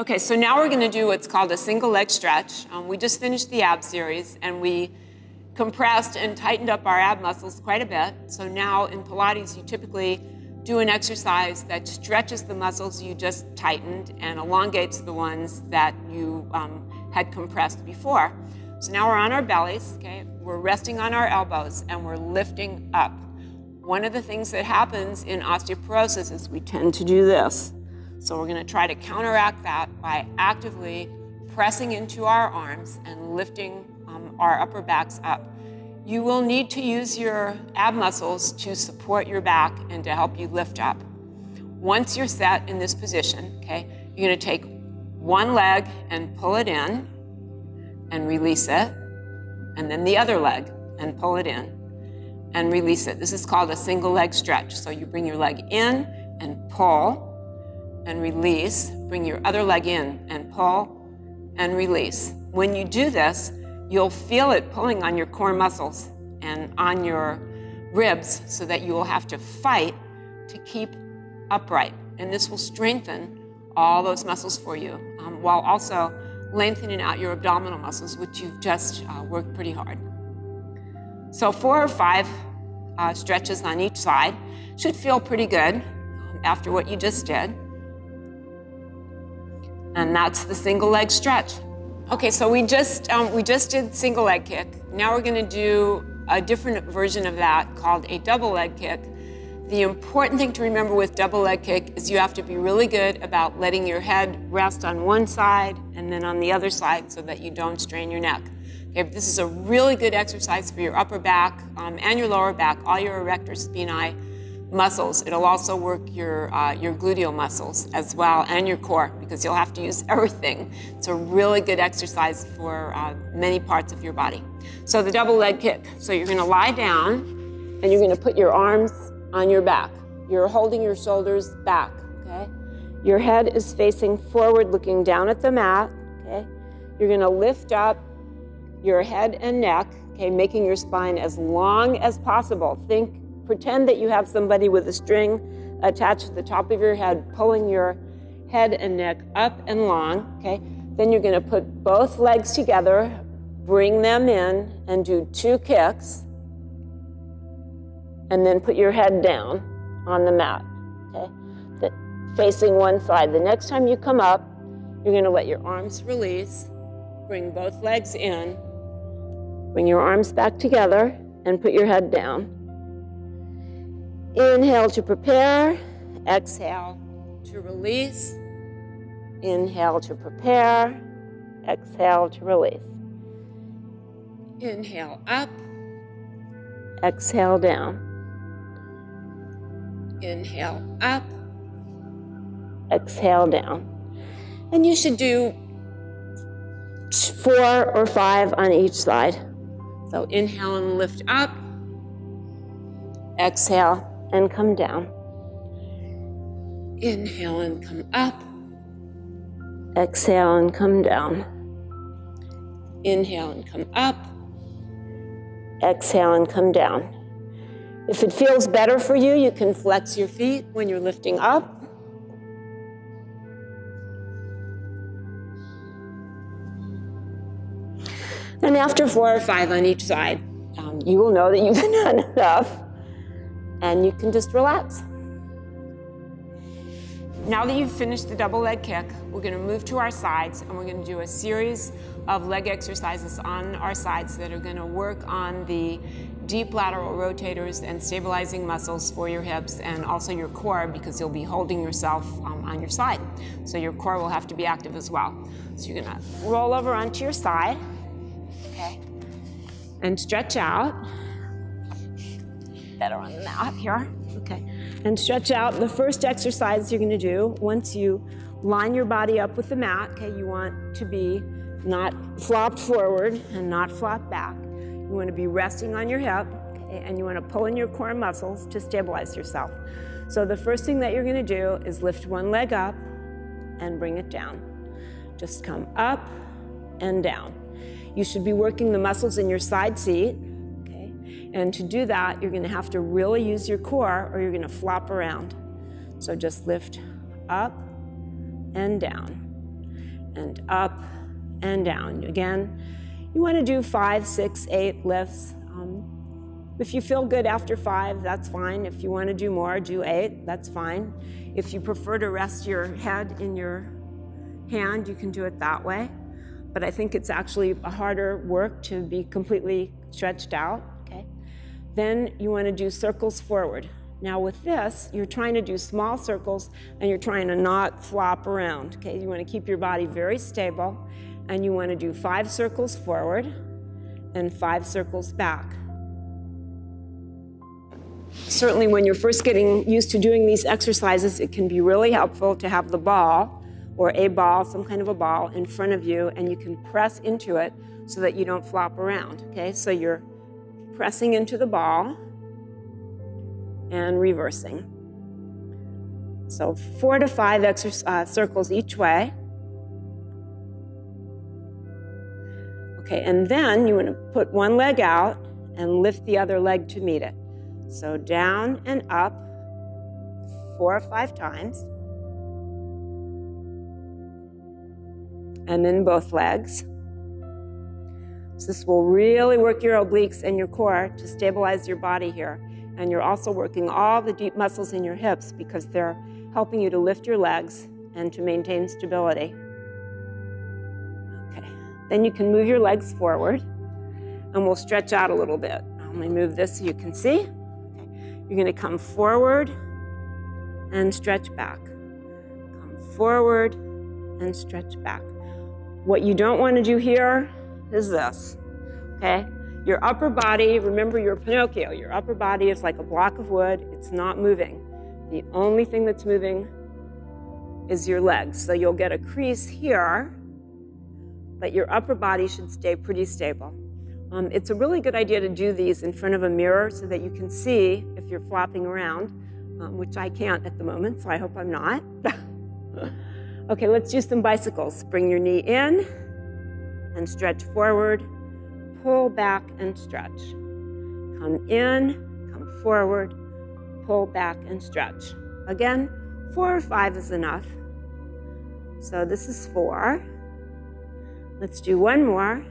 Okay, so now we're gonna do what's called a single leg stretch. We just finished the ab series and we compressed and tightened up our ab muscles quite a bit. So now in Pilates, you typically do an exercise that stretches the muscles you just tightened and elongates the ones that you had compressed before. So now we're on our bellies, okay? We're resting on our elbows and we're lifting up. One of the things that happens in osteoporosis is we tend to do this. So we're gonna try to counteract that by actively pressing into our arms and lifting our upper backs up. You will need to use your ab muscles to support your back and to help you lift up. Once you're set in this position, okay, you're gonna take one leg and pull it in and release it, and then the other leg and pull it in and release it. This is called a single leg stretch. So you bring your leg in and pull and release, bring your other leg in and pull and release. When you do this, you'll feel it pulling on your core muscles and on your ribs so that you will have to fight to keep upright. And this will strengthen all those muscles for you, while also lengthening out your abdominal muscles, which you've just worked pretty hard. So 4 or 5 stretches on each side should feel pretty good after what you just did. And that's the single leg stretch. Okay, so we just did single leg kick. Now we're gonna do a different version of that called a double leg kick. The important thing to remember with double leg kick is you have to be really good about letting your head rest on one side and then on the other side so that you don't strain your neck. Okay, this is a really good exercise for your upper back and your lower back, all your erector spinae muscles. It'll also work your gluteal muscles as well and your core because you'll have to use everything. It's a really good exercise for many parts of your body. So the double leg kick. So you're gonna lie down and you're gonna put your arms on your back. You're holding your shoulders back, okay? Your head is facing forward, looking down at the mat, okay? You're gonna lift up your head and neck, okay, making your spine as long as possible. Pretend that you have somebody with a string attached to the top of your head, pulling your head and neck up and long, okay? Then you're gonna put both legs together, bring them in, and do 2 kicks, and then put your head down on the mat, okay? Facing one side. The next time you come up, you're gonna let your arms release, bring both legs in, bring your arms back together, and put your head down. Inhale to prepare, exhale to release. Inhale to prepare, exhale to release. Inhale up, exhale down. Inhale up, exhale down. And you should do 4 or 5 on each side. So inhale and lift up, exhale and come down. Inhale and come up, exhale and come down. Inhale and come up, exhale and come down. If it feels better for you, you can flex your feet when you're lifting up. And after 4 or 5 on each side, you will know that you've done enough and you can just relax. Now that you've finished the double leg kick, we're gonna move to our sides and we're gonna do a series of leg exercises on our sides that are gonna work on the deep lateral rotators and stabilizing muscles for your hips and also your core because you'll be holding yourself on your side. So your core will have to be active as well. So you're gonna roll over onto your side, okay, and stretch out. Better on the mat here, okay. And stretch out. The first exercise you're gonna do, once you line your body up with the mat, okay, you want to be not flopped forward and not flopped back. You wanna be resting on your hip, okay, and you wanna pull in your core muscles to stabilize yourself. So the first thing that you're gonna do is lift one leg up and bring it down. Just come up and down. You should be working the muscles in your side seat. And to do that, you're gonna have to really use your core or you're gonna flop around. So just lift up and down. and up and down. Again, you want to do 5, 6, 8 lifts. If you feel good after 5, that's fine. If you want to do more, do 8, that's fine. If you prefer to rest your head in your hand, you can do it that way. But I think it's actually a harder work to be completely stretched out, okay? Then you want to do circles forward. Now with this, you're trying to do small circles and you're trying to not flop around, okay? You want to keep your body very stable and you want to do 5 circles forward and 5 circles back. Certainly when you're first getting used to doing these exercises, it can be really helpful to have the ball or a ball, some kind of a ball in front of you, and you can press into it so that you don't flop around, okay? So you're pressing into the ball and reversing. So 4 to 5 circles each way. Okay, and then you want to put one leg out and lift the other leg to meet it. So down and up 4 or 5 times. And then both legs. So this will really work your obliques and your core to stabilize your body here. And you're also working all the deep muscles in your hips because they're helping you to lift your legs and to maintain stability. Okay, then you can move your legs forward and we'll stretch out a little bit. Let me move this so you can see. Okay. You're going to come forward and stretch back. Come forward and stretch back. What you don't want to do here is this, okay? Your upper body, remember you're Pinocchio, your upper body is like a block of wood, it's not moving. The only thing that's moving is your legs. So you'll get a crease here, but your upper body should stay pretty stable. It's a really good idea to do these in front of a mirror so that you can see if you're flopping around, which I can't at the moment, so I hope I'm not. Okay, let's do some bicycles. Bring your knee in and stretch forward, pull back and stretch. Come in, come forward, pull back and stretch. Again, 4 or 5 is enough. So this is 4. Let's do one more,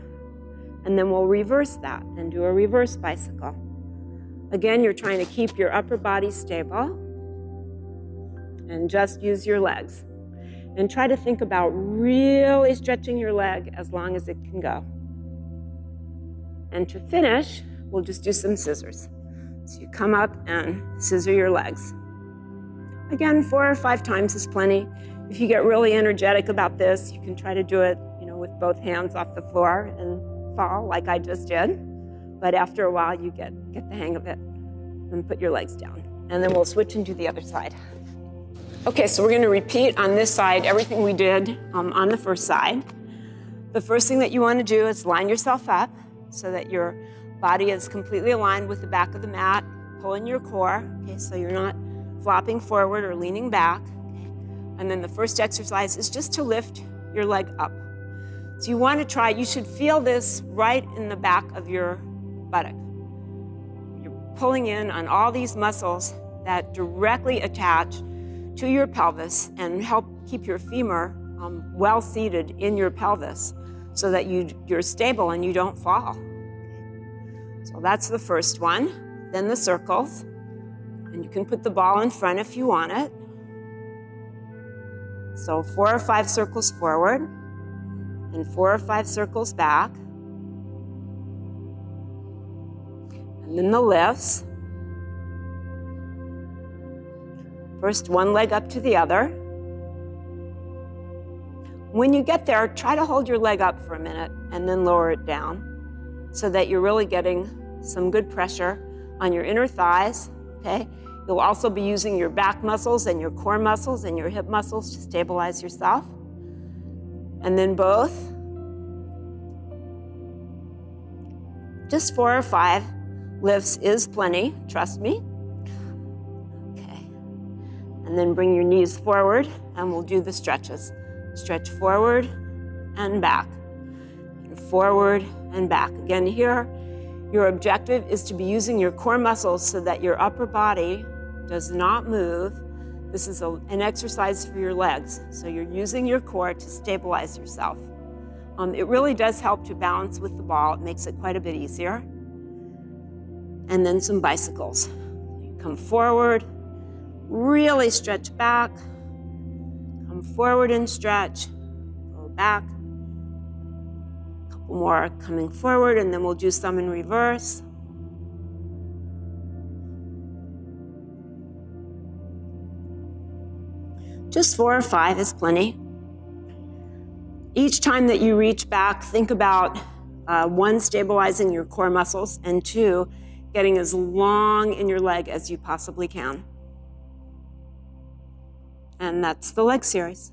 and then we'll reverse that and do a reverse bicycle. Again, you're trying to keep your upper body stable and just use your legs. And try to think about really stretching your leg as long as it can go. And to finish, we'll just do some scissors. So you come up and scissor your legs. Again, 4 or 5 times is plenty. If you get really energetic about this, you can try to do it, with both hands off the floor and fall like I just did. But after a while, you get the hang of it and put your legs down. And then we'll switch and do the other side. Okay, so we're going to repeat on this side everything we did on the first side. The first thing that you want to do is line yourself up so that your body is completely aligned with the back of the mat. Pull in your core, okay, so you're not flopping forward or leaning back. Okay. And then the first exercise is just to lift your leg up. So you want to try, you should feel this right in the back of your buttock. You're pulling in on all these muscles that directly attach to your pelvis and help keep your femur well seated in your pelvis so that you're stable and you don't fall. So that's the first one. Then the circles. And you can put the ball in front if you want it. So 4 or 5 circles forward and 4 or 5 circles back. And then the lifts. First, one leg up to the other. When you get there, try to hold your leg up for a minute and then lower it down so that you're really getting some good pressure on your inner thighs, okay? You'll also be using your back muscles and your core muscles and your hip muscles to stabilize yourself. And then both. Just 4 or 5 lifts is plenty, trust me. And then bring your knees forward and we'll do the stretches. Stretch forward and back, and forward and back. Again here, your objective is to be using your core muscles so that your upper body does not move, This is an exercise for your legs. So you're using your core to stabilize yourself. It really does help to balance with the ball. It makes it quite a bit easier. And then some bicycles. You come forward, really stretch back, come forward and stretch, go back. A couple more coming forward, and then we'll do some in reverse. Just 4 or 5 is plenty. Each time that you reach back, think about 1, stabilizing your core muscles, and 2, getting as long in your leg as you possibly can. And that's the leg series.